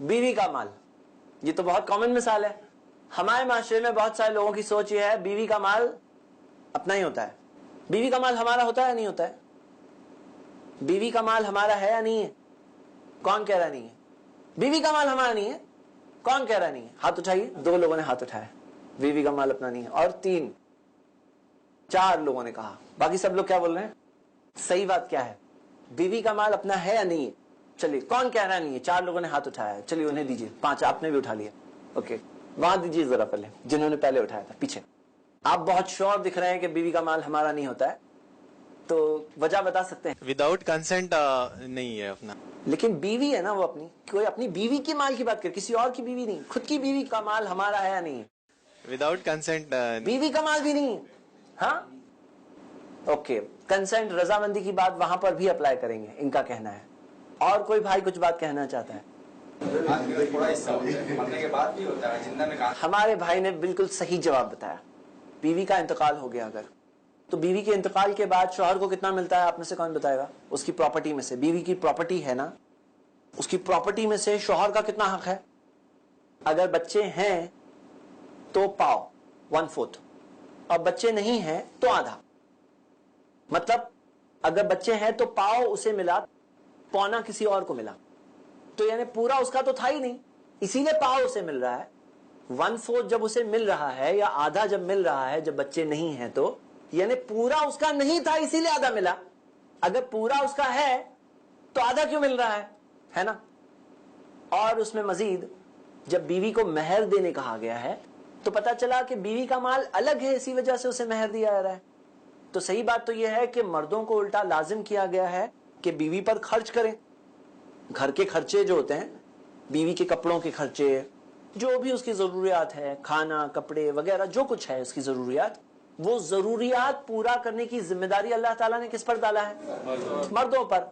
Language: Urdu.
بیوی کا مال. یہ تو بہت کامن مثال ہے. ہمارے معاشرے میں بہت سارے لوگوں کی سوچ یہ ہے بیوی کا مال اپنا ہی ہوتا ہے. بیوی کا مال ہمارا ہوتا ہے یا نہیں ہوتا ہے؟ بیوی کا مال ہمارا ہے یا نہیں ہے؟ کون کہہ رہا نہیں ہے؟ بیوی کا مال ہمارا نہیں ہے. کون کہہ رہا نہیں ہے؟ ہاتھ اٹھائیے. 2 لوگوں نے ہاتھ اٹھایا. بیوی کا مال اپنا نہیں ہے. اور 4 لوگوں نے کہا. باقی سب لوگ کیا بول رہے ہیں؟ صحیح بات کیا ہے؟ بیوی کا مال اپنا ہے یا نہیں ہے؟ چلیے کون کہہ رہا نہیں ہے؟ 4 لوگوں نے ہاتھ اٹھایا ہے. چلیے انہیں دیجیے. 5 آپ نے بھی اٹھا لیا. اوکے وہاں دیجیے ذرا پہلے جنہوں نے پہلے اٹھایا تھا پیچھے. آپ بہت شور دکھ رہے ہیں کہ بیوی کا مال ہمارا نہیں ہوتا ہے, تو وجہ بتا سکتے ہیں؟ وداؤٹ کنسنٹ نہیں ہے اپنا. لیکن بیوی ہے نا وہ اپنی, کوئی اپنی بیوی کے مال کی بات کر, کسی اور کی بیوی نہیں. خود کی بیوی کا مال ہمارا ہے یا نہیں ہے؟ وداؤٹ کنسنٹ بیوی کا مال بھی نہیں ہے. ہاں اوکے, کنسنٹ رضامندی کی بات وہاں پر بھی اپلائی کریں گے, ان کا کہنا ہے. اور کوئی بھائی کچھ بات کہنا چاہتا ہے؟ ہمارے بھائی نے بالکل صحیح جواب بتایا. بیوی کا انتقال ہو گیا اگر, تو بیوی کے انتقال کے بعد شوہر کو کتنا ملتا ہے؟ آپ میں سے کون بتائے گا؟ اس کی پراپرٹی میں سے, بیوی کی پراپرٹی ہے نا, اس کی پراپرٹی میں سے شوہر کا کتنا حق ہے؟ اگر بچے ہیں تو پاؤ 1/4, اور بچے نہیں ہیں تو آدھا. مطلب اگر بچے ہیں تو پاؤ اسے ملا, پونا کسی اور کو ملا, تو یعنی پورا اس کا تو تھا ہی نہیں, اسی لیے پاؤ اسے مل رہا ہے. 1/4 جب اسے مل رہا ہے یا آدھا جب مل رہا ہے جب بچے نہیں ہیں, تو یعنی پورا اس کا نہیں تھا اسی لیے آدھا ملا. اگر پورا اس کا ہے تو آدھا کیوں مل رہا ہے نا. اور اس میں مزید جب بیوی کو مہر دینے کہا گیا ہے تو پتا چلا کہ بیوی کا مال الگ ہے, اسی وجہ سے اسے مہر دیا جا رہا ہے. تو صحیح بات تو یہ ہے کہ مردوں کو الٹا لازم کیا گیا ہے کہ بیوی پر خرچ کریں. گھر کے خرچے جو ہوتے ہیں, بیوی کے کپڑوں کے خرچے, جو بھی اس کی ضروریات ہے, کھانا کپڑے وغیرہ جو کچھ ہے اس کی ضروریات, وہ ضروریات پورا کرنے کی ذمہ داری اللہ تعالیٰ نے کس پر ڈالا ہے؟ مردوں پر.